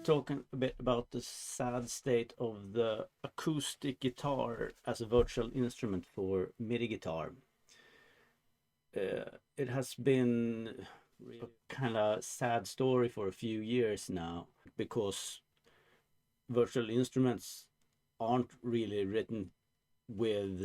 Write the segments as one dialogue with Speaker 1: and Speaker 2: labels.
Speaker 1: talking a bit about the sad state of the acoustic guitar as a virtual instrument for MIDI guitar. It has been a kind of sad story for a few years now, because virtual instruments aren't really written with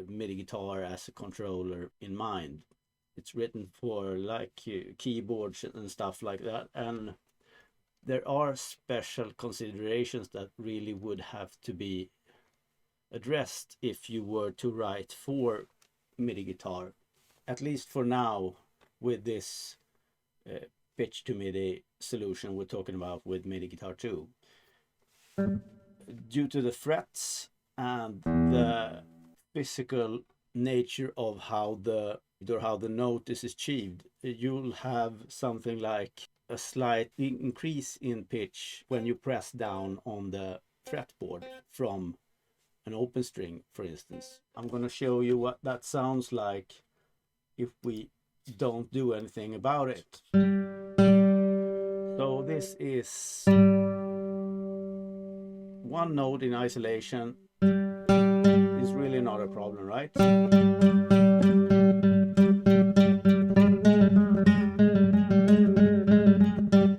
Speaker 1: MIDI guitar as a controller in mind. It's written for like keyboards and stuff like that, and there are special considerations that really would have to be addressed if you were to write for MIDI guitar, at least for now, with this pitch to MIDI solution we're talking about with MIDI Guitar 2. Due to the frets and the physical nature of how the note is achieved, you'll have something like a slight increase in pitch when you press down on the fretboard from an open string, for instance. I'm going to show you what that sounds like if we don't do anything about it. So this is one note in isolation. It's really not a problem, right?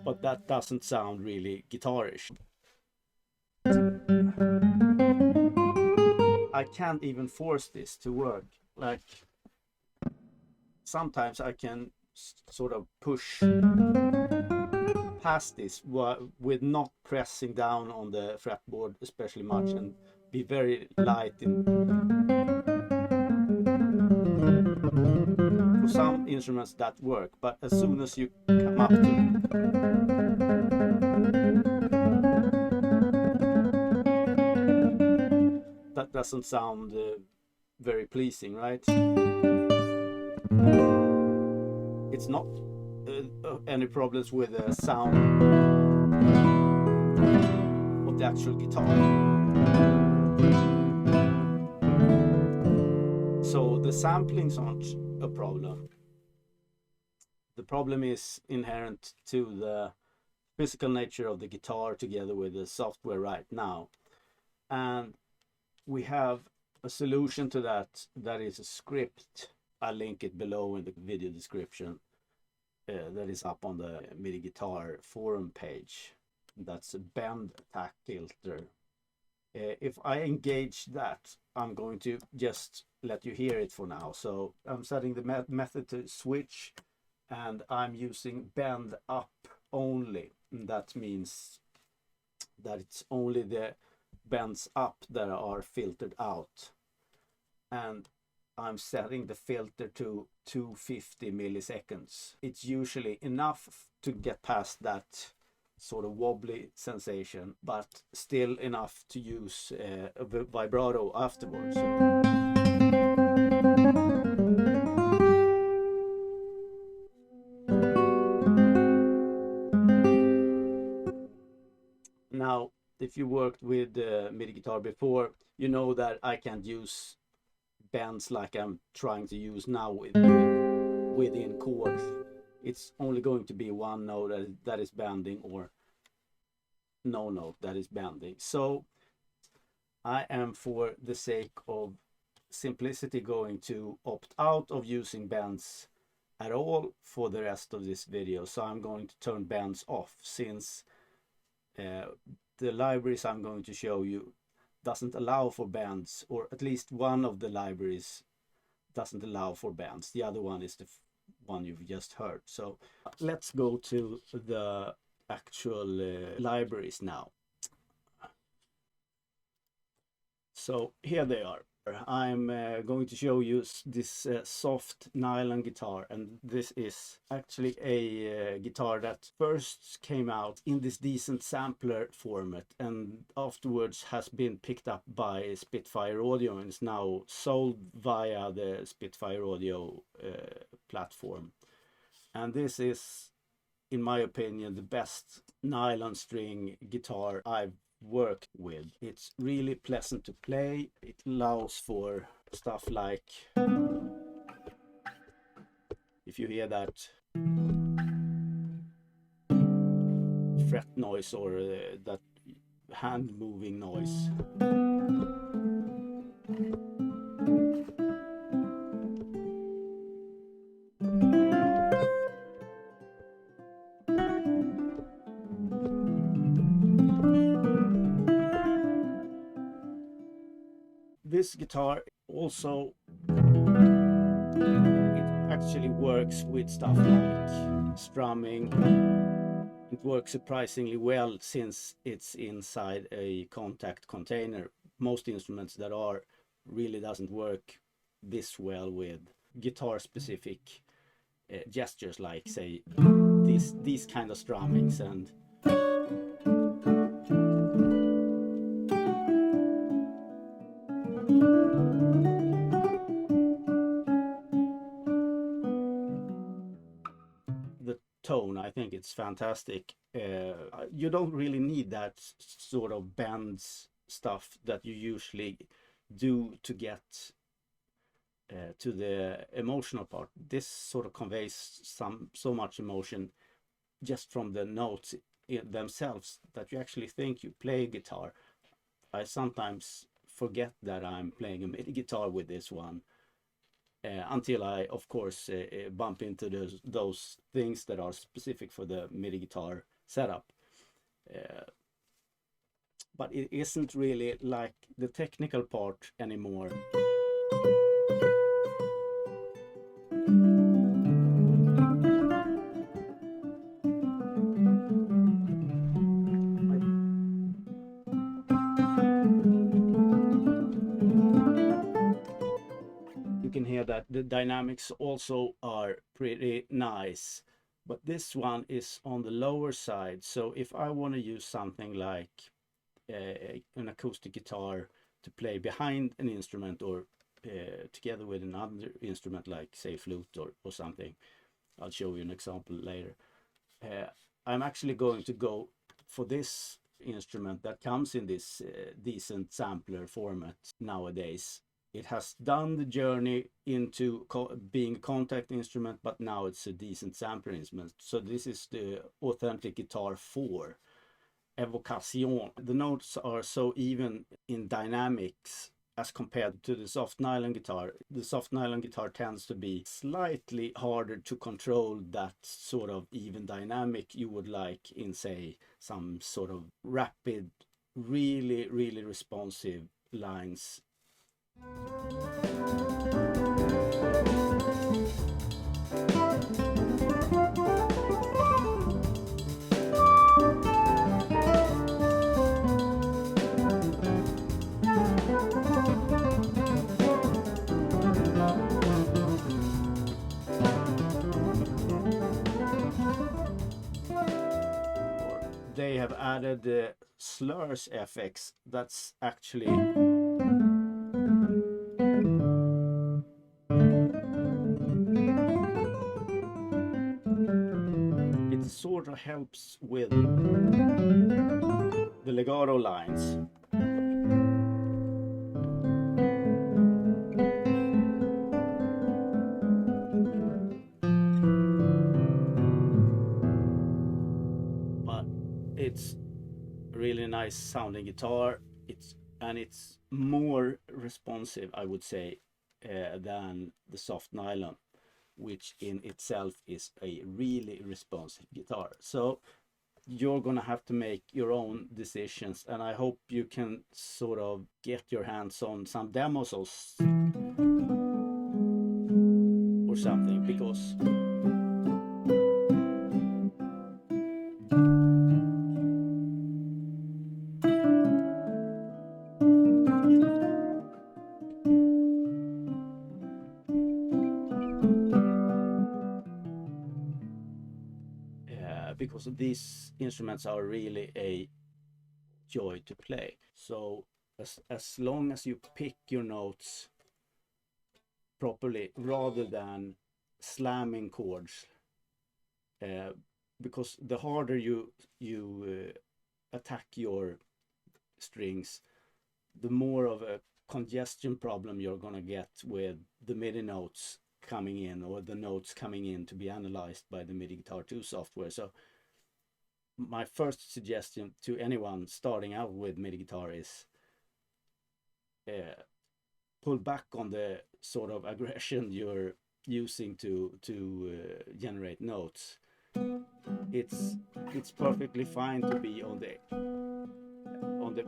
Speaker 1: But that doesn't sound really guitarish. I can't even force this to work. Like, sometimes I can sort of push past this with not pressing down on the fretboard especially much, and be very light in. For some instruments that work, but as soon as you come up to that, doesn't sound very pleasing, right? It's not any problems with the sound of the actual guitar. So the samplings aren't a problem. The problem is inherent to the physical nature of the guitar together with the software right now. And we have a solution to that. That is a script. I'll link it below in the video description. That is up on the MIDI Guitar forum page. That's a bend attack filter. If I engage that, I'm going to just let you hear it for now. So I'm setting the method to switch, and I'm using bend up only. And that means that it's only the bends up that are filtered out. And I'm setting the filter to 250 milliseconds. It's usually enough to get past that sort of wobbly sensation, but still enough to use a vibrato afterwards. Now, if you worked with MIDI guitar before, you know that I can't use bends like I'm trying to use now within chords. It's only going to be one note that is bending, or no note that is bending. So I am, for the sake of simplicity, going to opt out of using bends at all for the rest of this video. So I'm going to turn bends off, since the libraries I'm going to show you doesn't allow for bends, or at least one of the libraries doesn't allow for bends. The other one is the one you've just heard. So let's go to the actual libraries now. So here they are. I'm going to show you this soft nylon guitar, and this is actually a guitar that first came out in this decent sampler format, and afterwards has been picked up by Spitfire Audio and is now sold via the Spitfire Audio platform. And this is, in my opinion, the best nylon string guitar I've worked with. It's really pleasant to play. It allows for stuff like, if you hear that fret noise or that hand moving noise. This guitar also, it actually works with stuff like strumming. It works surprisingly well since it's inside a contact container. Most instruments that are really doesn't work this well with guitar specific gestures, like say these kind of strummings and the tone. I think it's fantastic. You don't really need that sort of bends stuff that you usually do to get to the emotional part. This sort of conveys so much emotion just from the notes themselves that you actually think you play guitar. I sometimes forget that I'm playing a MIDI guitar with this one. Until I, of course, bump into those things that are specific for the MIDI guitar setup. But it isn't really like the technical part anymore. You can hear that the dynamics also are pretty nice, but this one is on the lower side. So if I want to use something like an acoustic guitar to play behind an instrument or together with another instrument like say flute or something, I'll show you an example later. I'm actually going to go for this instrument that comes in this decent sampler format nowadays. It has done the journey into being a contact instrument, but now it's a decent sampler instrument. So this is the Authentic Guitar 4 Evocation. The notes are so even in dynamics as compared to the soft nylon guitar. The soft nylon guitar tends to be slightly harder to control that sort of even dynamic you would like in, say, some sort of rapid, really, really responsive lines. They have added the slurs FX. That's actually it sort of helps with the legato lines. But it's really nice sounding guitar. It's more responsive, I would say, than the soft nylon, which in itself is a really responsive guitar. So you're gonna have to make your own decisions, and I hope you can sort of get your hands on some demos or something, because these instruments are really a joy to play. So as long as you pick your notes properly rather than slamming chords, because the harder you attack your strings, the more of a congestion problem you're gonna get with the MIDI notes coming in, or the notes coming in to be analyzed by the MIDI Guitar 2 software. So my first suggestion to anyone starting out with MIDI guitar is pull back on the sort of aggression you're using to generate notes. It's perfectly fine to be on the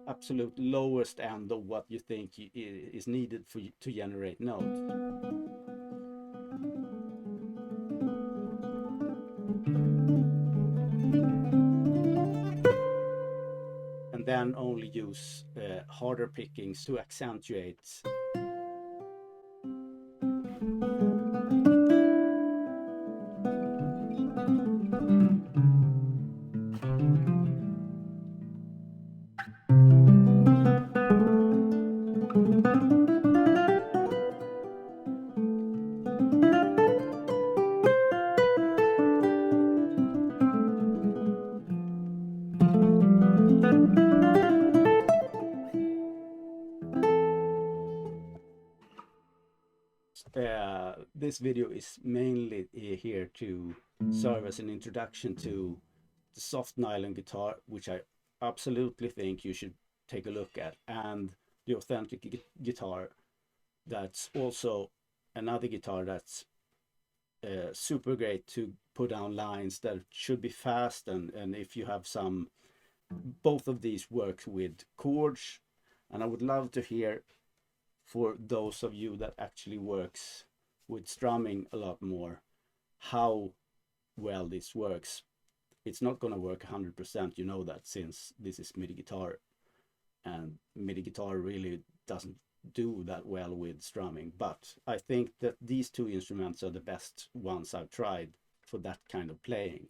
Speaker 1: absolute lowest end of what you think is needed for you to generate notes. And then only use harder pickings to accentuate. This video is mainly here to serve as an introduction to the soft nylon guitar, which I absolutely think you should take a look at, and the authentic guitar. That's also another guitar that's super great to put down lines that should be fast, and if you have some, both of these work with chords. And I would love to hear, for those of you that actually works with strumming a lot more, how well this works. It's not going to work 100%, you know that, since this is MIDI guitar, and MIDI guitar really doesn't do that well with strumming. But I think that these two instruments are the best ones I've tried for that kind of playing.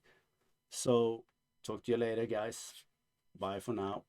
Speaker 1: So talk to you later, guys. Bye for now.